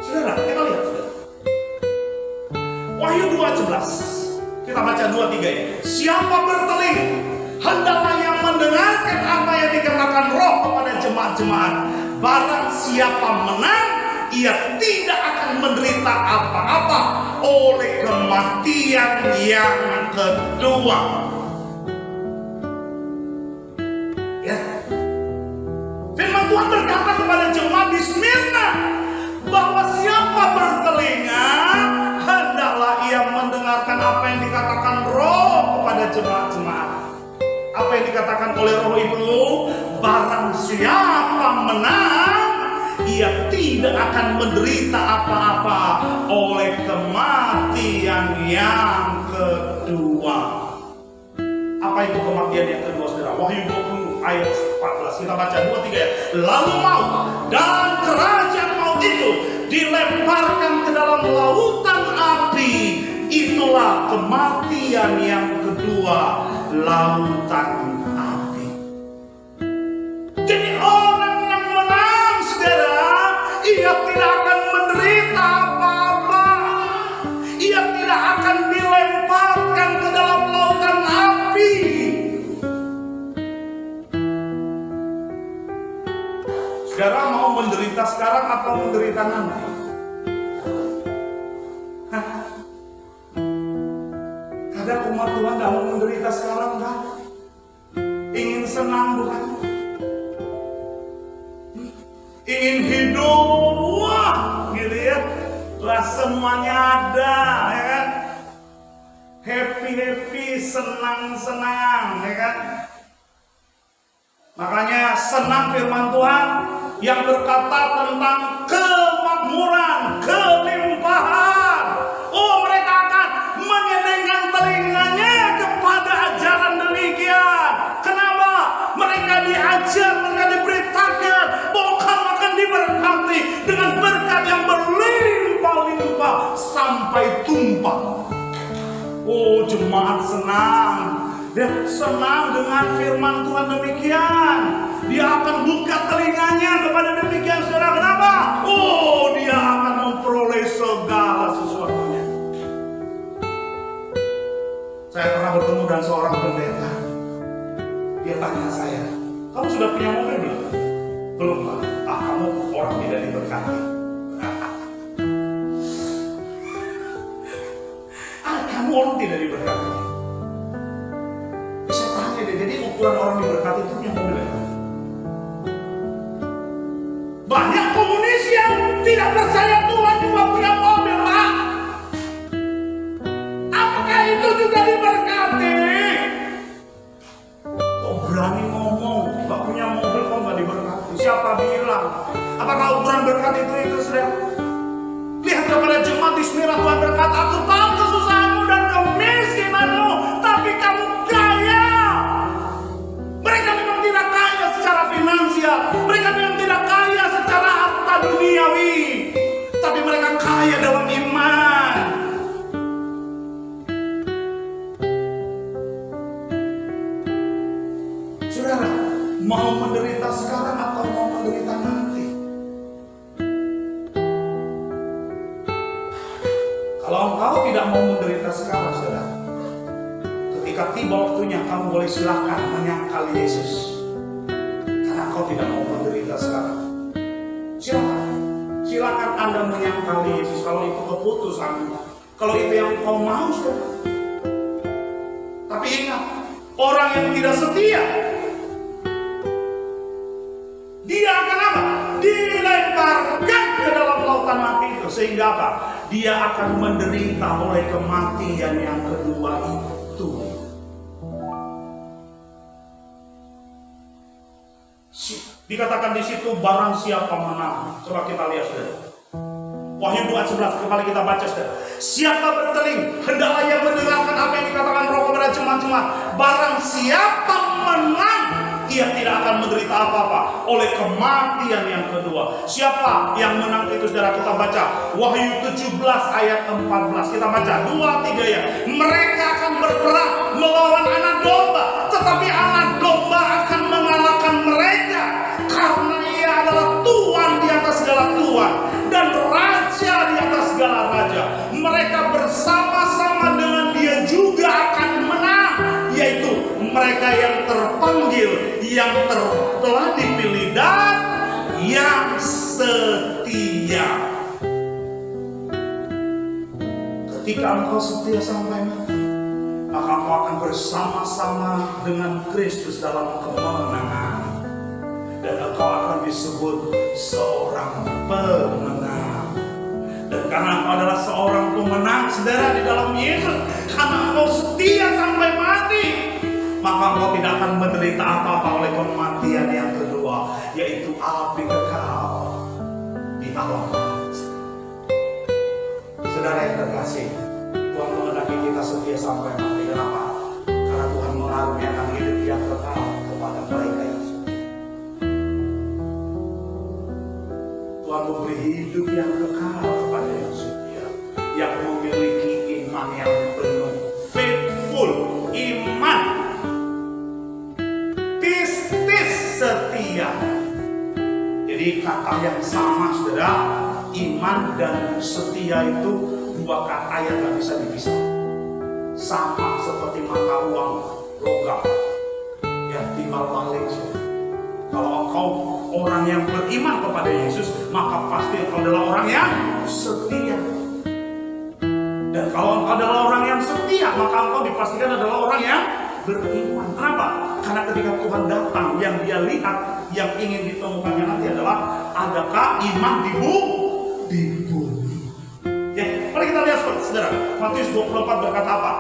Saudara, kita lihat. Wahyu 2:11. Kita baca 2:3 ya. Siapa bertelinga, hendaklah yang mendengarkan apa yang dikatakan Roh kepada jemaat-jemaat. Barang siapa menang, ia tidak akan menderita apa-apa oleh kematian yang kedua. Ya. Firman Tuhan berkata kepada jemaat di Smyrna bahwa siapa bertelinga, hendaklah ia mendengarkan apa yang dikatakan Roh kepada jemaat-jemaat. Apa yang dikatakan oleh Roh itu, barang siapa menang, ia tidak akan menderita apa-apa oleh kematian yang kedua. Apa itu kematian yang kedua, saudara? Wahyu 20 ayat 14. Kita baca 2-3 ya. Lalu maut dan kerajaan maut itu dilemparkan ke dalam lautan api. Itulah kematian yang kedua, lautan api. Jadi orang yang menang, saudara, ia tidak akan menderita apa-apa. Ia tidak akan dilemparkan ke dalam lautan api. Saudara mau menderita sekarang atau menderita nanti? Ada umat Tuhan tidak mau menderita sekarang, kan? Ingin senang, bukan? Ingin hidup, wah, gitu ya. Lah semuanya ada, ya kan? Happy, senang, ya kan? Makanya senang firman Tuhan yang berkata tentang kemakmuran, kelimpahan. Oh, mereka akan menyedengkan telinganya kepada ajaran demikian. Kenapa? Mereka diajar, mereka diberitakan bahwa kamu akan diberkati dengan berkat yang berlimpah-limpah sampai tumpah. Oh, jemaat senang. Dia senang dengan firman Tuhan demikian. Dia akan buka telinganya kepada demikian, saudara. Kenapa? Oh, dia akan memperoleh segala sesuatunya. Saya pernah bertemu dengan seorang pendeta. Dia tanya saya, kamu sudah punya mobil belum? Belum, Pak. Kamu orang tidak diberkati. Kamu orang tidak diberkati. Saya tanya deh, jadi ukuran orang diberkati itu punya mobil ya? Banyak komunis yang tidak percaya Tuhan juga punya mobil, Pak. Apakah itu juga diberkati? Kok berani ngomong, gak punya mobil kok gak diberkati? Siapa bilang? Apakah ukuran berkat itu saudara? Lihat kepada jemaat di Smyrna, Tuhan berkata, aku tahu kesusahanmu dan kemiskinanmu, tapi kamu kaya. Mereka memang tidak kaya secara finansial, mereka memang tidak kaya secara harta duniawi, tapi mereka kaya dalam iman. Saudara, mau menderita sekarang atau mau menderita nanti? Kalau engkau tidak mau menderita sekarang, saudara, ketika tiba waktunya kamu boleh silakan menyangkal Yesus. Karena engkau tidak mau menderita sekarang. Silakan Anda menyangkal Yesus kalau itu keputusan, kalau itu yang kau mau, saudara. Tapi ingat, orang yang tidak setia, dia akan apa? Dilemparkan ke dalam lautan api itu. Sehingga apa? Dia akan menderita oleh kematian yang kedua itu. Dikatakan di situ barang siapa menang. Coba kita lihat, saudara. Wahyu 2:11 kembali kita baca, saudara. Siapa berteling, hendaklah ia mendengarkan apa yang dikatakan Roh kepada jemaat-jemaat. Barang siapa menang, ia tidak akan menderita apa-apa oleh kematian yang kedua. Siapa yang menang itu, saudara? Kita baca Wahyu 17 ayat 14. Kita baca 2-3 ya. Mereka akan berperang melawan anak domba, tetapi anak domba akan mengalahkan mereka, karena ia adalah Tuhan di atas segala Tuhan dan Raja di atas segala Raja. Mereka bersama-sama dengan dia juga akan menang, yaitu mereka yang terpanggil, yang telah dipilih dan yang setia. Ketika engkau setia sampai mati, maka engkau akan bersama-sama dengan Kristus dalam kemenangan, dan engkau akan disebut seorang pemenang. Dan karena engkau adalah seorang pemenang, saudara, di dalam Yesus, karena engkau setia sampai mati, maka engkau tidak akan menderita apa-apa oleh kematian yang kedua, yaitu api kekal di alam. Saudara yang terkasih, Tuhan mengenaki kita setia sampai mati. Kenapa? Karena Tuhan mengaruniakan hidup yang kekal kepada yang setia, yang memiliki iman yang penuh, faithful, iman, pistis, setia. Jadi kata yang sama, saudara, iman dan setia itu dua kata yang gak bisa dipisah. Sama seperti mata uang logam, ya timbal balik. Kalau engkau orang yang beriman kepada Yesus, maka pasti engkau adalah orang yang setia. Dan kalau engkau adalah orang yang setia, maka engkau dipastikan adalah orang yang beriman. Kenapa? Karena ketika Tuhan datang, yang dia lihat, yang ingin ditemukannya nanti adalah adakah iman di bumi. Ya, mari kita lihat saudara. Matius 24 berkata apa?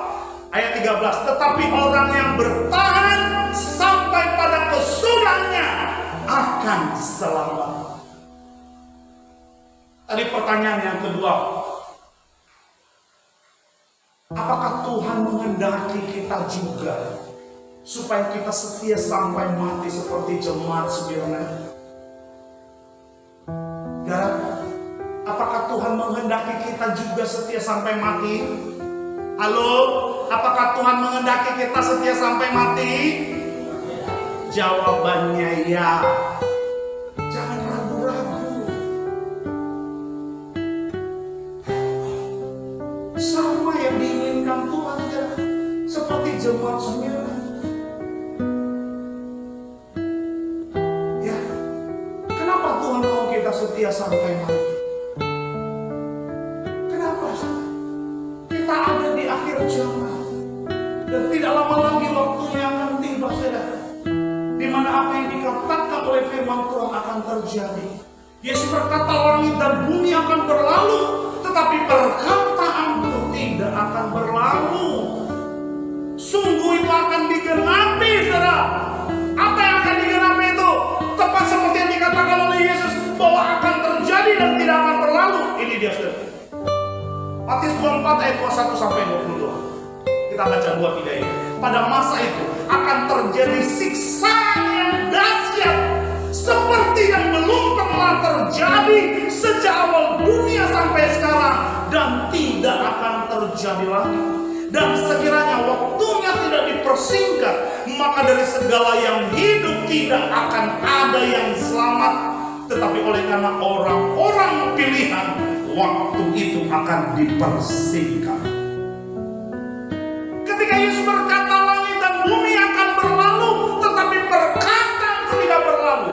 Ayat 13. Tetapi orang yang bertahan sampai pada kesudahannya akan selamat. Tadi pertanyaan yang kedua, apakah Tuhan menghendaki kita juga supaya kita setia sampai mati seperti jemaat Smyrna? Ya, apakah Tuhan menghendaki kita juga setia sampai mati? Halo, apakah Tuhan menghendaki kita setia sampai mati? Jawabannya ya. Jangan ragu-ragu. Sama yang diinginkan Tuhan ya, seperti jemaat Smyrna. Ya, kenapa Tuhan mau kita setia sampai mati? Kenapa? Kita ada di akhir zaman dan tidak lama lagi waktunya akan tiba, saudara, di mana apa yang dikatakan oleh firman Tuhan akan terjadi. Yesus berkata, langit dan bumi akan berlalu, tetapi perkataanku tidak akan berlalu. Sungguh itu akan digenapi, saudara. Apa yang akan digenapi itu? Tepat seperti yang dikatakan oleh Yesus, bahwa akan terjadi dan tidak akan berlalu. Ini dia, saudara. Matius 24 ayat 21 sampai 22. Kita baca 23 ini. Pada masa itu akan terjadi siksaan yang dahsyat seperti yang belum pernah terjadi sejak awal dunia sampai sekarang, dan tidak akan terjadi lagi. Dan sekiranya waktunya tidak dipersingkat, maka dari segala yang hidup tidak akan ada yang selamat. Tetapi oleh karena orang-orang pilihan, waktu itu akan dipersingkat. Ketika Yesus berkata langit dan bumi akan berlalu, tetapi perkataanku tidak berlalu.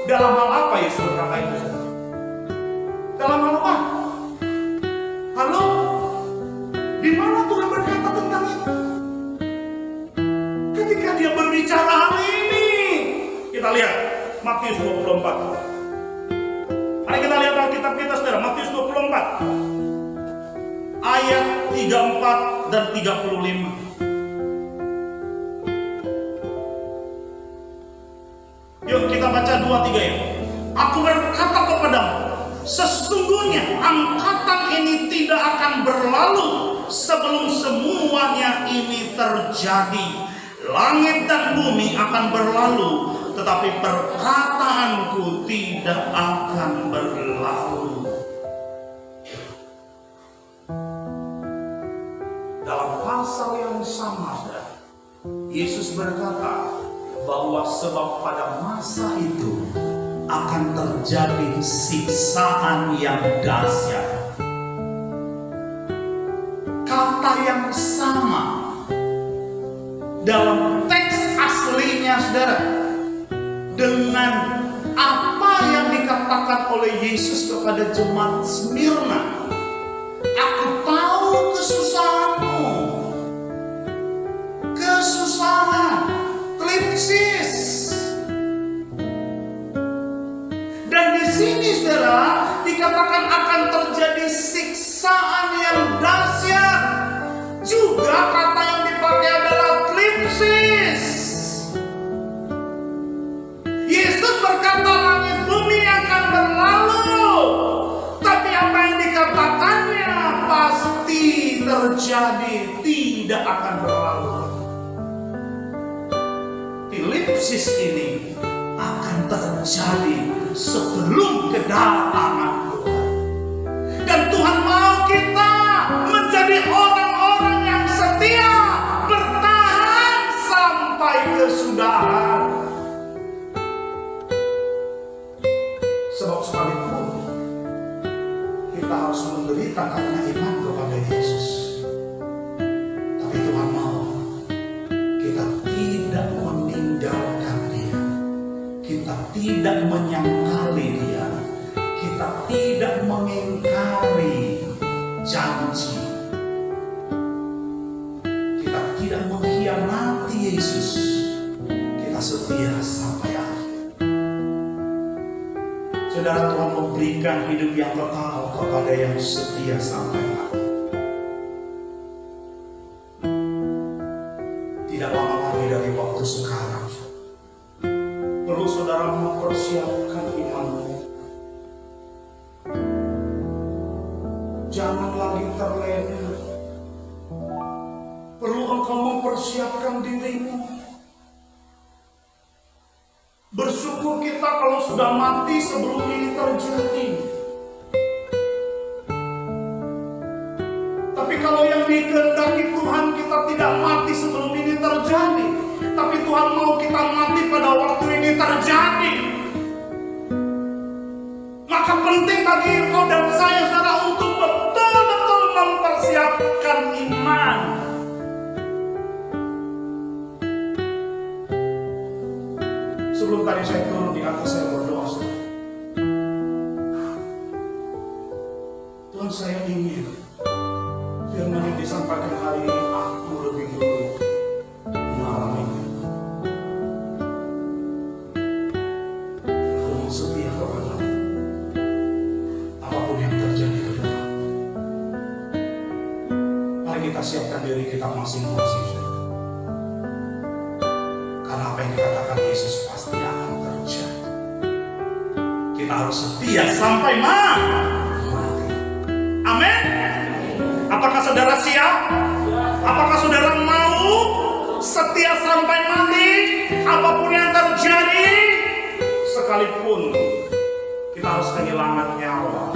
Dalam hal apa Yesus berkata itu? Dalam hal apa? Halo? Di mana Tuhan berkata tentang itu? Ketika dia berbicara hari ini. Kita lihat Matius 24. Mari kita lihat Alkitab kita, saudara. Matius 24 ayat 34 dan 35. Yuk kita baca 2-3 ya. Aku berkata kepadamu, sesungguhnya angkatan ini tidak akan berlalu sebelum semuanya ini terjadi. Langit dan bumi akan berlalu, tetapi perkataanku tidak akan berlalu. Dalam pasal yang sama, Yesus berkata bahwa sebab pada masa itu akan terjadi siksaan yang dahsyat. Kata yang sama dalam teks aslinya, saudara, dengan apa yang dikatakan oleh Yesus kepada jemaat Smyrna. Aku tahu kesusahanmu, kesusahan, klipsis. Dan di sini, saudara, dikatakan akan terjadi siksaan yang dahsyat. Juga kata yang dipakai adalah klipsis. Yesus berkata langit bumi akan berlalu, tapi apa yang dikatakannya pasti terjadi, tidak akan berlalu. Klipsis ini akan terjadi sebelum kedatangan Tuhan. menyangkali Dia, kita tidak mengingkari janji, kita tidak mengkhianati Yesus, kita setia sampai akhir. Saudara, Tuhan memberikan hidup yang kekal kepada yang setia sampai akhir. Tidak lama lagi dari waktu sekarang, perlu saudara mempersiapkan imanmu. Jangan lagi terlena. Perlu engkau mempersiapkan dirimu. Bersyukur kita kalau sudah mati sebelum ini terjadi. Tapi kalau yang dikehendaki Tuhan, kita tidak mati sebelum ini terjadi. Tapi Tuhan mau kita mati pada waktu ini terjadi. Maka penting bagi engkau dan saya, saudara, untuk betul-betul mempersiapkan iman. Sebelum tadi saya turun di atas, saya berdoa, Tuhan, saya ingin firman yang disampaikan hari ini aku lebih dulu mengalaminya. Aku setia kepada-Mu apapun yang terjadi ke depan. Mari kita siapkan diri kita masing-masing, karena apa yang dikatakan Yesus pasti akan terjadi. Kita harus setia sampai mati. Amin. Apakah saudara siap? Apakah saudara mau setia sampai mati? Apapun yang terjadi, sekalipun kita harus kehilangan nyawa,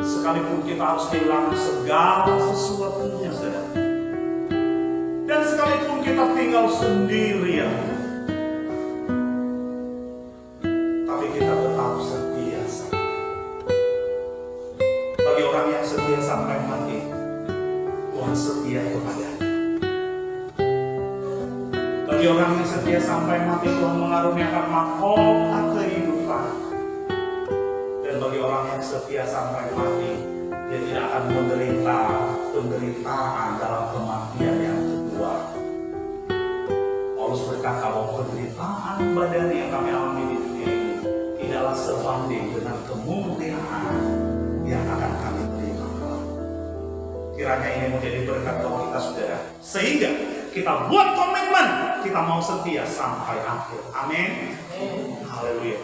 sekalipun kita harus kehilangan segala sesuatunya, saudara, dan sekalipun kita tinggal sendirian, tapi kita tetap setia. Bagi orang yang setia sampai mati, Tuhan setia kepadanya. Bagi orang yang setia sampai mati, Tuhan mengaruniakan mahkota kehidupan. Dan bagi orang yang setia sampai mati, dia tidak akan menderita penderitaan dalam kematian yang kedua. Paulus berkata bahwa penderitaan badan yang kami alami di dunia ini tidaklah sebanding dengan kemuliaan yang akan kami terima. Kiranya ini menjadi berkat bagi kita, saudara, sehingga kita buat komitmen kita mau setia sampai akhir. Amin. Haleluya.